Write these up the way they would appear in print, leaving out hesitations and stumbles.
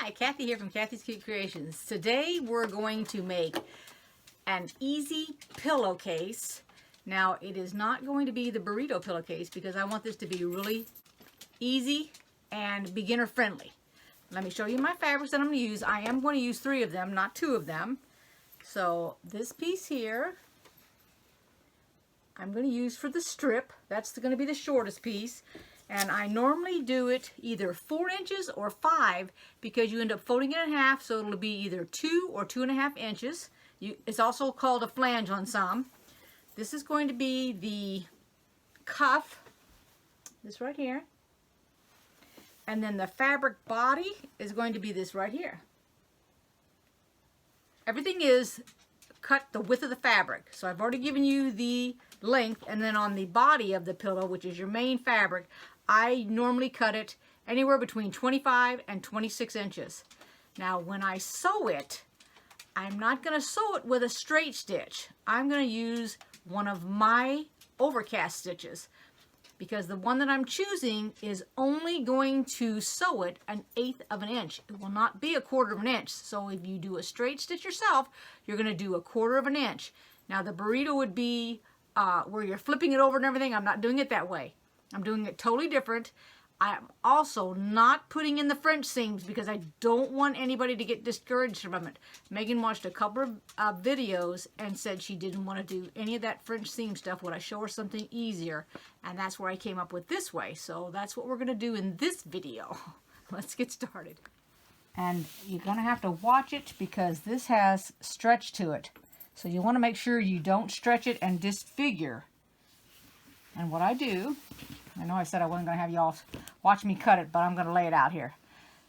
Hi, Kathy here from Kathyskutekreations. Today we're going to make an easy pillowcase. Now it is not going to be the burrito pillowcase because I want this to be really easy and beginner friendly. Let me show you my fabrics that I'm going to use. I am going to use 3 of them, not 2 of them. So this piece here, I'm going to use for the strip. That's going to be the shortest piece. And I normally do it either 4 inches or 5 because you end up folding it in half, so it'll be either 2 or 2.5 inches. It's also called a flange on some. This is going to be the cuff, this right here. And then the fabric body is going to be this right here. Everything is cut the width of the fabric. So I've already given you the length, and then on the body of the pillow, which is your main fabric, I normally cut it anywhere between 25 and 26 inches. Now when I sew it, I'm not going to sew it with a straight stitch. I'm going to use one of my overcast stitches because the one that I'm choosing is only going to sew it 1/8 of an inch. It will not be 1/4 of an inch. So if you do a straight stitch yourself, you're going to do 1/4 of an inch. Now the burrito would be where you're flipping it over and everything. I'm not doing it that way. I'm doing it totally different. I'm also not putting in the French seams because I don't want anybody to get discouraged from it. Megan watched a couple of videos and said she didn't want to do any of that French seam stuff. Would I show her something easier? And that's where I came up with this way. So that's what we're going to do in this video. Let's get started. And you're going to have to watch it because this has stretch to it. So you want to make sure you don't stretch it and disfigure. And what I do, I know I said I wasn't going to have y'all watch me cut it, but I'm going to lay it out here.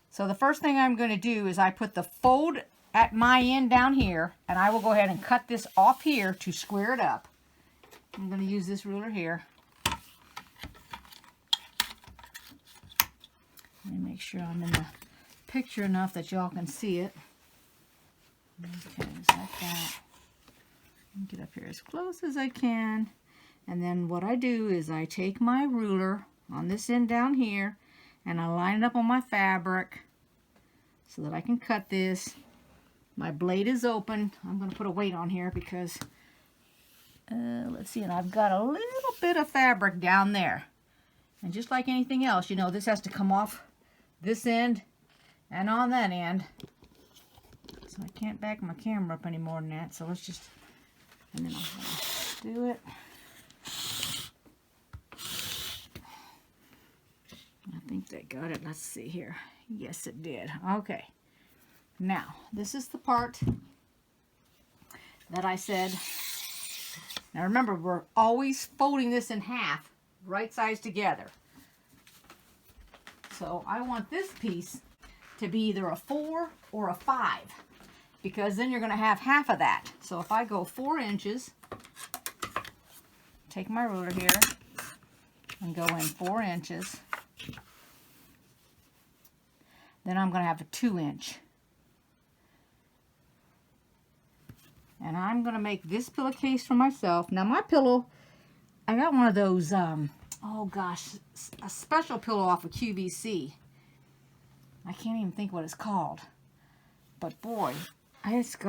So the first thing I'm going to do is I put the fold at my end down here, and I will go ahead and cut this off here to square it up. I'm going to use this ruler here. Let me make sure I'm in the picture enough that y'all can see it. Okay, just like that. Get up here as close as I can. And then what I do is I take my ruler on this end down here and I line it up on my fabric so that I can cut this. My blade is open. I'm going to put a weight on here because, let's see, and I've got a little bit of fabric down there. And just like anything else, you know, this has to come off this end and on that end. So I can't back my camera up any more than that. So let's just, and then I'll do it. I think they got it. Let's see here. Yes, it did. Okay. Now, this is the part that I said. Now remember, we're always folding this in half, right sides together. So I want this piece to be either a 4 or a 5, because then you're going to have half of that. So if I go 4 inches, take my ruler here and go in 4 inches. Then I'm going to have a 2 inch. And I'm going to make this pillowcase for myself. Now my pillow, I got one of those, oh gosh, a special pillow off of QVC. I can't even think what it's called. But boy, it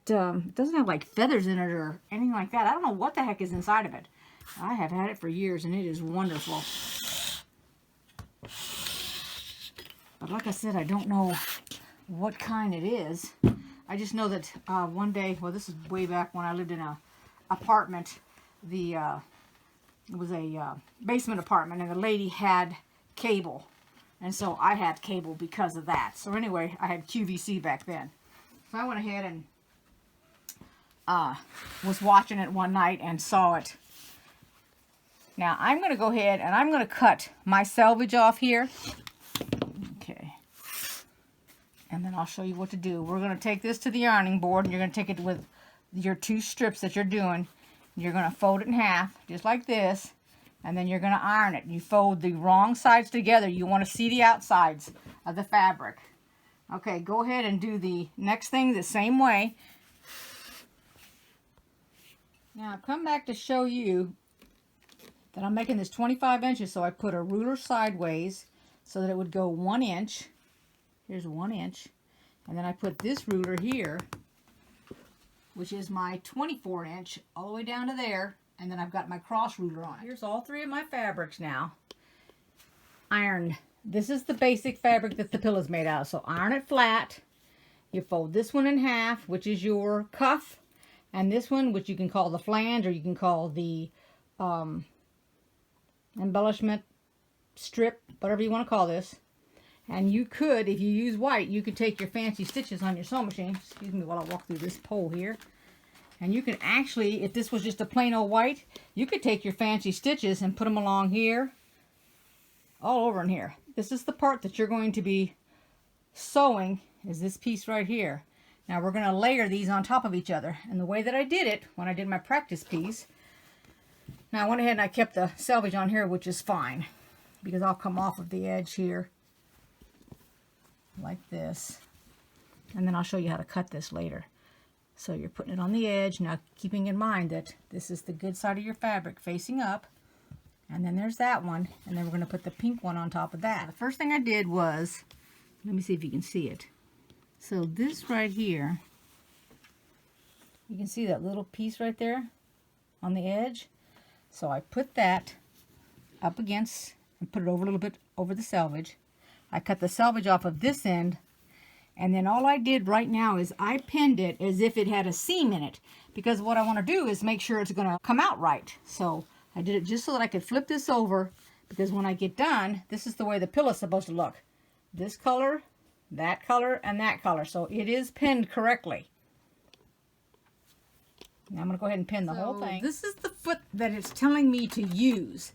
doesn't have like feathers in it or anything like that. I don't know what the heck is inside of it. I have had it for years and it is wonderful. But like I said, I don't know what kind it is. I just know that one day, well, this is way back when I lived in an apartment. It was a basement apartment, and the lady had cable. And so I had cable because of that. So anyway, I had QVC back then. So I went ahead and was watching it one night and saw it. Now I'm going to go ahead and I'm going to cut my selvage off here. Okay. And then I'll show you what to do. We're going to take this to the ironing board, and you're going to take it with your 2 strips that you're doing. You're going to fold it in half, just like this, and then you're going to iron it. You fold the wrong sides together. You want to see the outsides of the fabric. Okay, go ahead and do the next thing the same way. Now I've come back to show you that I'm making this 25 inches, so I put a ruler sideways so that it would go 1 inch. Here's 1 inch. And then I put this ruler here, which is my 24 inch, all the way down to there. And then I've got my cross ruler on it. Here's all 3 of my fabrics now. Ironed. This is the basic fabric that the pillow's made out of. So iron it flat. You fold this one in half, which is your cuff. And this one, which you can call the flange, or you can call the embellishment strip, whatever you want to call this. And you could, if you use white, you could take your fancy stitches on your sewing machine. Excuse me while I walk through this pole here. And you can actually, if this was just a plain old white, you could take your fancy stitches and put them along here, all over in here. This is the part that you're going to be sewing, is this piece right here. Now we're going to layer these on top of each other. And the way that I did it, when I did my practice piece, now I went ahead and I kept the selvage on here, which is fine, because I'll come off of the edge here, like this. And then I'll show you how to cut this later. So you're putting it on the edge, now keeping in mind that this is the good side of your fabric facing up. And then there's that one, and then we're going to put the pink one on top of that. The first thing I did was, let me see if you can see it. So this right here, you can see that little piece right there on the edge. So I put that up against and put it over a little bit over the selvage. I cut the selvage off of this end, and then all I did right now is I pinned it as if it had a seam in it, because what I want to do is make sure it's going to come out right. So I did it just so that I could flip this over, because when I get done, this is the way the pillow is supposed to look. This color, that color, and that color. So it is pinned correctly. Now I'm going to go ahead and pin the whole thing. This is the foot that it's telling me to use.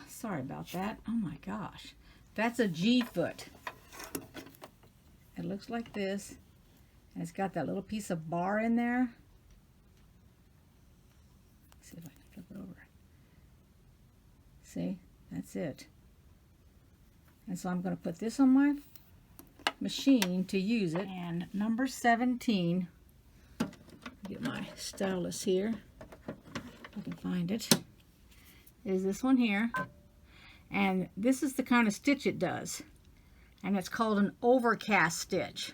Sorry about that. Oh my gosh. That's a G foot. It looks like this. And it's got that little piece of bar in there. Let's see if I can flip it over. See? That's it. And so I'm going to put this on my machine to use it. And number 17, get my stylus here, if I can find it, is this one here. And this is the kind of stitch it does. And it's called an overcast stitch.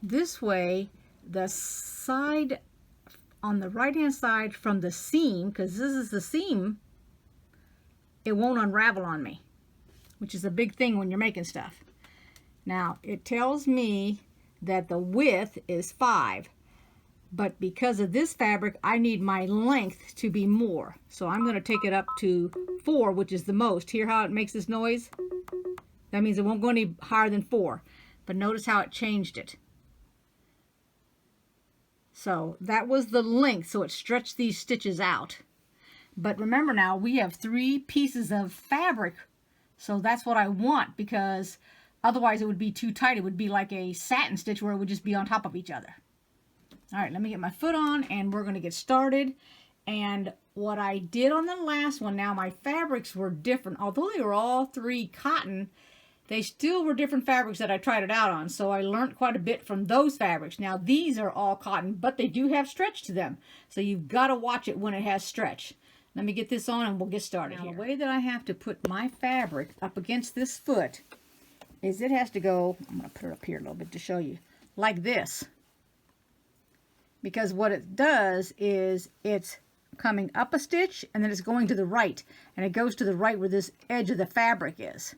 This way, the side, on the right hand side from the seam, because this is the seam, it won't unravel on me, which is a big thing when you're making stuff. Now, it tells me that the width is 5. But because of this fabric, I need my length to be more. So I'm going to take it up to 4, which is the most. Hear how it makes this noise? That means it won't go any higher than 4. But notice how it changed it. So that was the length, so it stretched these stitches out. But remember now, we have 3 pieces of fabric. So that's what I want, because otherwise it would be too tight. It would be like a satin stitch where it would just be on top of each other. All right, let me get my foot on and we're going to get started. And what I did on the last one, now my fabrics were different. Although they were all 3 cotton, they still were different fabrics that I tried it out on. So I learned quite a bit from those fabrics. Now these are all cotton, but they do have stretch to them. So you've got to watch it when it has stretch. Let me get this on and we'll get started here. The way that I have to put my fabric up against this foot is it has to go, I'm going to put it up here a little bit to show you, like this. Because what it does is it's coming up a stitch and then it's going to the right. And it goes to the right where this edge of the fabric is.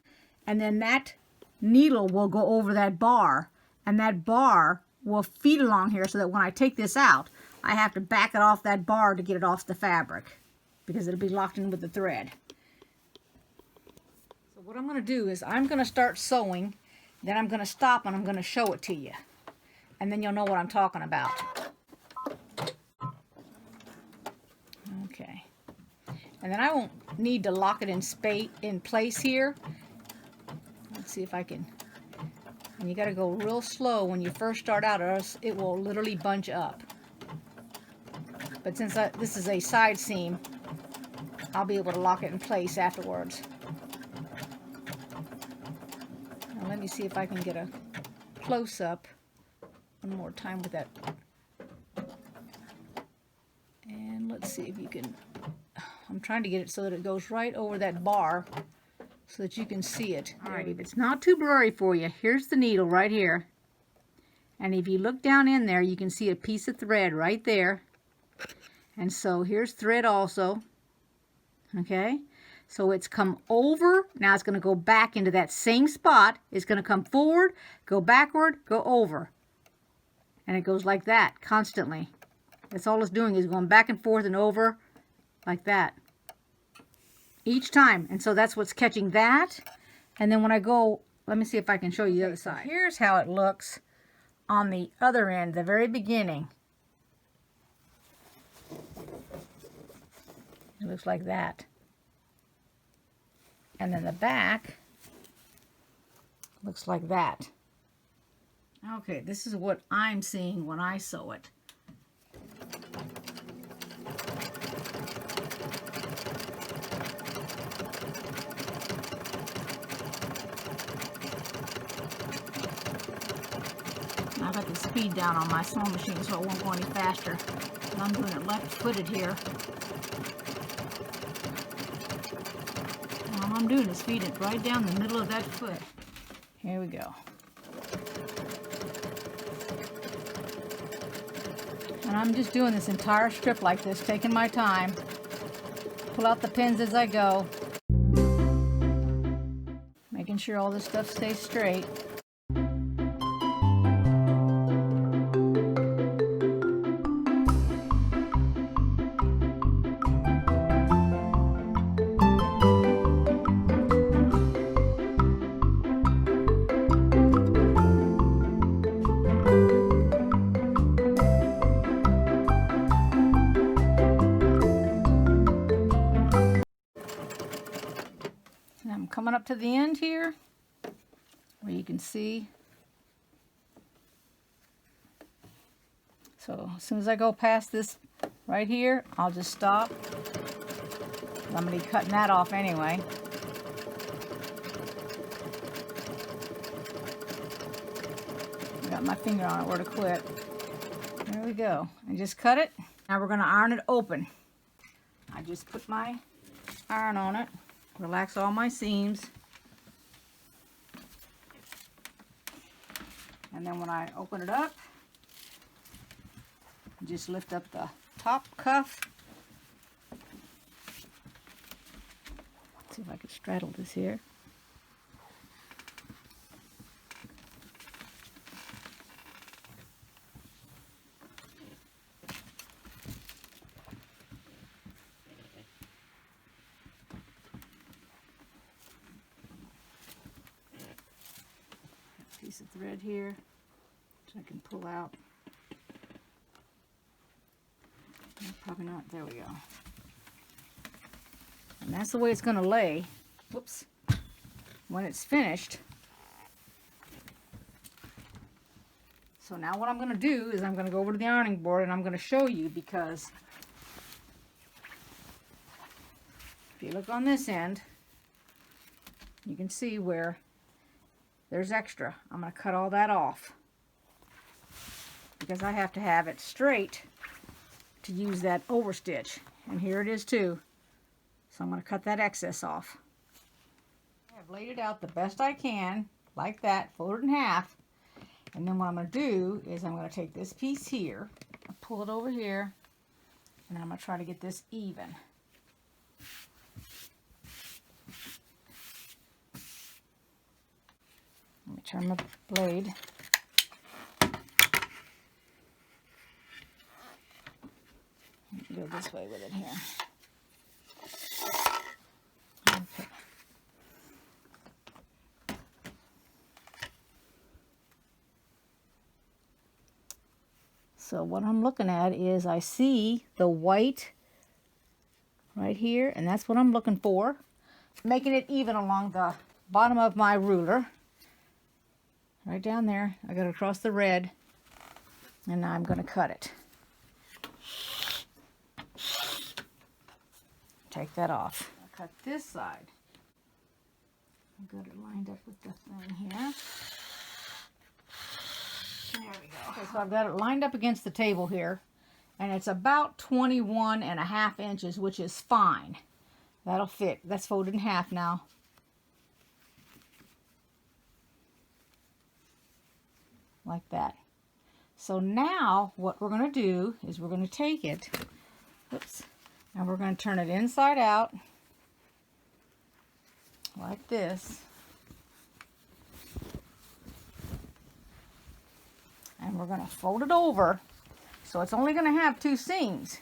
And then that needle will go over that bar. And that bar will feed along here so that when I take this out, I have to back it off that bar to get it off the fabric, because it'll be locked in with the thread. So what I'm going to do is I'm going to start sewing, then I'm going to stop and I'm going to show it to you. And then you'll know what I'm talking about. Okay. And then I won't need to lock it in place here. Let's see if I can. And you got to go real slow when you first start out, or else it will literally bunch up. But since this is a side seam, I'll be able to lock it in place afterwards. Now let me see if I can get a close-up one more time with that. And let's see if you can, I'm trying to get it so that it goes right over that bar so that you can see it. Alright, if it's not too blurry for you, here's the needle right here. And if you look down in there, you can see a piece of thread right there. And so here's thread also. Okay, so it's come over. Now it's going to go back into that same spot. It's going to come forward, go backward, go over. And it goes like that constantly. That's all it's doing, is going back and forth and over like that each time. And so that's what's catching that. And then when I go, let me see if I can show you the other side. Here's how it looks on the other end, the very beginning. It looks like that. And then the back looks like that. Okay, this is what I'm seeing when I sew it. I've got the speed down on my sewing machine so it won't go any faster. And I'm doing it left-footed here. And all I'm doing is feed it right down the middle of that foot. Here we go. And I'm just doing this entire strip like this, taking my time. Pull out the pins as I go. Making sure all this stuff stays straight. Coming up to the end here, where you can see. So as soon as I go past this right here, I'll just stop. I'm going to be cutting that off anyway. I got my finger on it where to quit. There we go. I just cut it. Now we're going to iron it open. I just put my iron on it. Relax all my seams. And then when I open it up, just lift up the top cuff. Let's see if I can straddle this here. Piece of thread here, which I can pull out. Probably not. There we go. And that's the way it's going to lay. Whoops. When it's finished. So now what I'm going to do is I'm going to go over to the ironing board and I'm going to show you, because if you look on this end, you can see where there's extra. I'm going to cut all that off because I have to have it straight to use that overstitch. And here it is too. So I'm going to cut that excess off. I've laid it out the best I can, like that, fold it in half. And then what I'm going to do is I'm going to take this piece here, pull it over here, and I'm going to try to get this even. Let me turn the blade. Go this way with it here. Okay. So what I'm looking at is I see the white right here, and that's what I'm looking for. Making it even along the bottom of my ruler. Right down there, I got it across the red, and now I'm going to cut it. Take that off. I'll cut this side. I've got it lined up with the thing here. There we go. Okay, so I've got it lined up against the table here, and it's about 21.5 inches, which is fine. That'll fit. That's folded in half now. like that. So now what we're going to do is we're going to take it, oops, and we're going to turn it inside out like this. And we're going to fold it over. So it's only going to have two seams.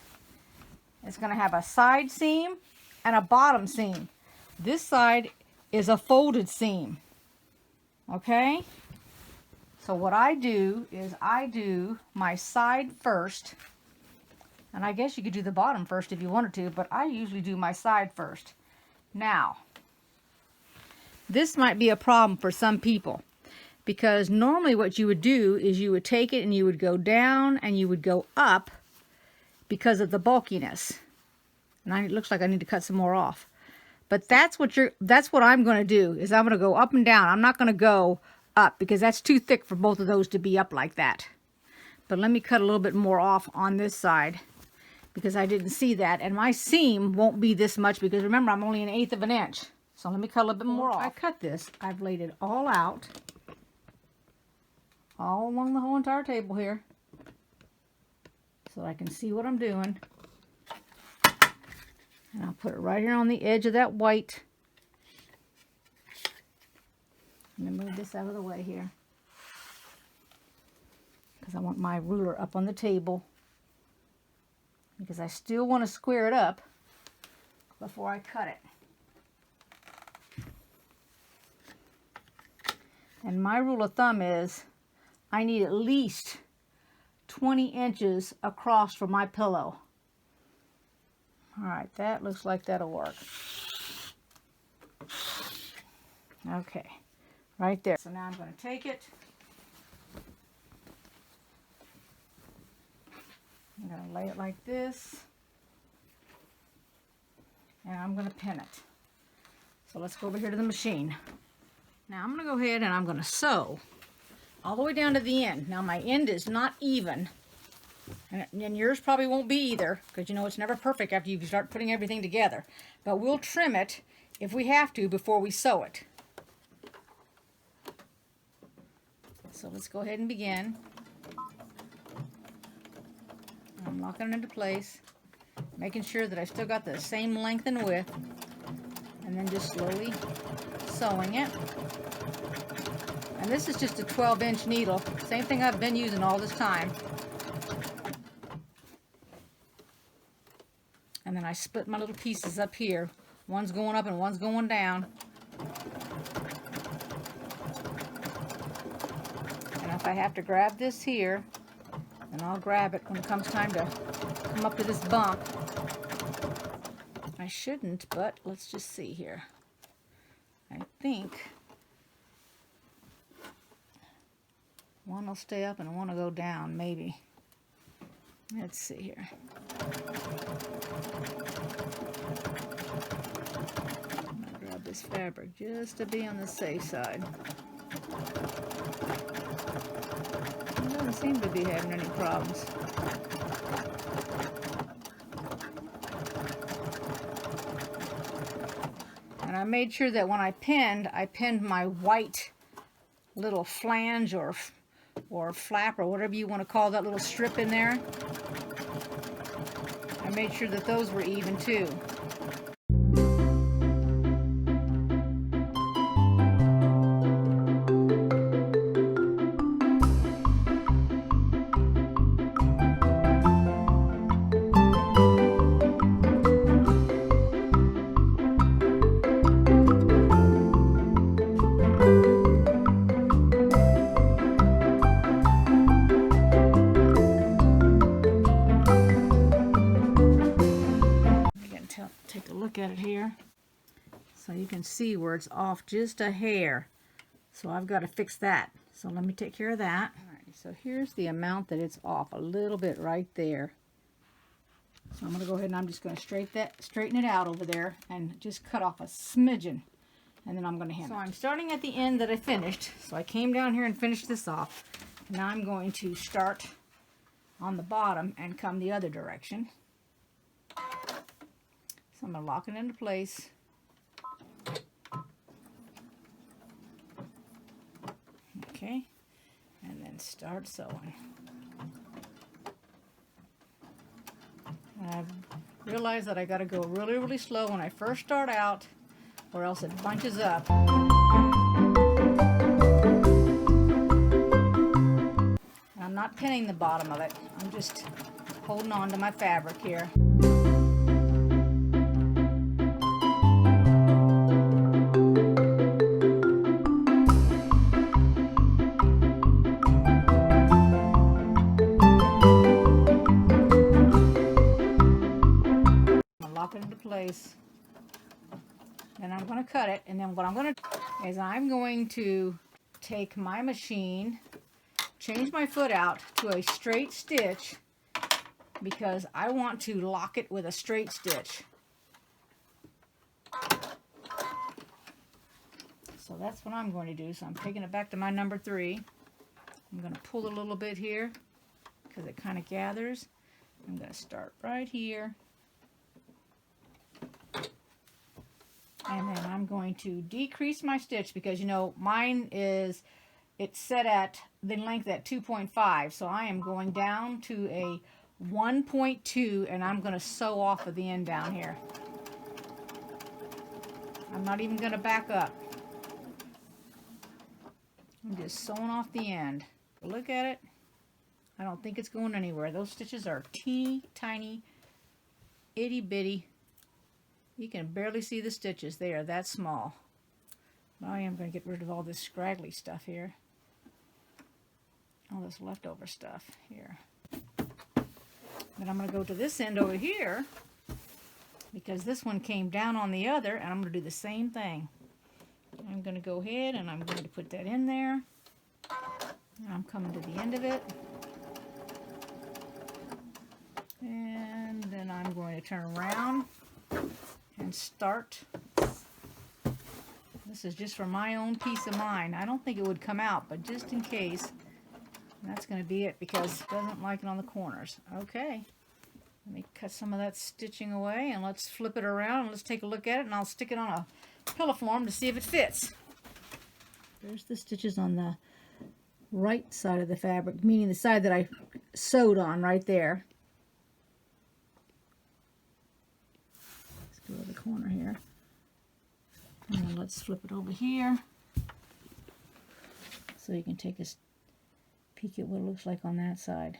It's going to have a side seam and a bottom seam. This side is a folded seam. Okay? So what I do is I do my side first. And I guess you could do the bottom first if you wanted to, but I usually do my side first. Now, this might be a problem for some people, because normally what you would do is you would take it and you would go down and you would go up because of the bulkiness. And it looks like I need to cut some more off. But that's what I'm going to do, is I'm going to go up and down. I'm not going to go up because that's too thick for both of those to be up like that. But let me cut a little bit more off on this side because I didn't see that. And my seam won't be this much because remember, I'm only 1/8 of an inch. So let me cut a little bit more off. I cut this. I've laid it all out, all along the whole entire table here, so I can see what I'm doing. And I'll put it right here on the edge of that white. Let me move this out of the way here, because I want my ruler up on the table, because I still want to square it up before I cut it. And my rule of thumb is I need at least 20 inches across for my pillow. All right, that looks like that'll work. Okay, right there. So now I'm going to take it. I'm going to lay it like this. And I'm going to pin it. So let's go over here to the machine. Now I'm going to go ahead and I'm going to sew all the way down to the end. Now my end is not even, and yours probably won't be either, because you know it's never perfect after you start putting everything together. But we'll trim it if we have to before we sew it. So let's go ahead and begin. I'm locking it into place, making sure that I still got the same length and width, and then just slowly sewing it. And this is just a 12-inch needle, same thing I've been using all this time. And then I split my little pieces up here. One's going up and one's going down. And if I have to grab this here, then I'll grab it when it comes time to come up to this bump. I shouldn't, but let's just see here. I think one will stay up and one will go down, maybe. Let's see here. I'm going to grab this fabric just to be on the safe side. It doesn't seem to be having any problems. And I made sure that when I pinned my white little flange or flap or whatever you want to call that little strip in there. I made sure that those were even too. Take a look at it here, so you can see where it's off just a hair. So I've got to fix that. So let me take care of that. All right, so here's the amount that it's off, a little bit right there. So I'm going to go ahead and I'm just going to straighten it out over there and just cut off a smidgen, and then I'm going to hem it. So I'm starting at the end that I finished. So I came down here and finished this off. Now I'm going to start on the bottom and come the other direction. So I'm going to lock it into place. Okay, and then start sewing. I realize that I got to go really, really slow when I first start out, or else it bunches up. I'm not pinning the bottom of it. I'm just holding on to my fabric here. Lock it into place, and I'm going to cut it. And then what I'm going to do is I'm going to take my machine, change my foot out to a straight stitch, because I want to lock it with a straight stitch. So that's what I'm going to do. So I'm taking it back to my number 3. I'm going to pull a little bit here because it kind of gathers. I'm going to start right here. And then I'm going to decrease my stitch, because you know mine is, it's set at the length at 2.5, so I am going down to a 1.2, and I'm going to sew off of the end down here. I'm not even going to back up. I'm just sewing off the end. Look at it. I don't think it's going anywhere. Those stitches are teeny tiny, itty bitty. You can barely see the stitches. They are that small. I am going to get rid of all this scraggly stuff here. All this leftover stuff here. Then I'm going to go to this end over here, because this one came down on the other, and I'm going to do the same thing. I'm going to go ahead and I'm going to put that in there. I'm coming to the end of it. And then I'm going to turn around and start. This is just for my own peace of mind. I don't think it would come out, but just in case, that's going to be it, because it doesn't like it on the corners. Okay, let me cut some of that stitching away, and let's flip it around and let's take a look at it, and I'll stick it on a pillow form to see if it fits. There's the stitches on the right side of the fabric, meaning the side that I sewed on right there. Go to the corner here, and then let's flip it over here so you can take a peek at what it looks like on that side.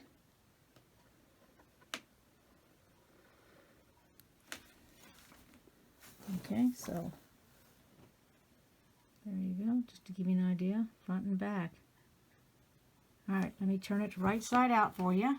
Okay, so there you go, just to give you an idea, front and back. Alright, let me turn it right side out for you.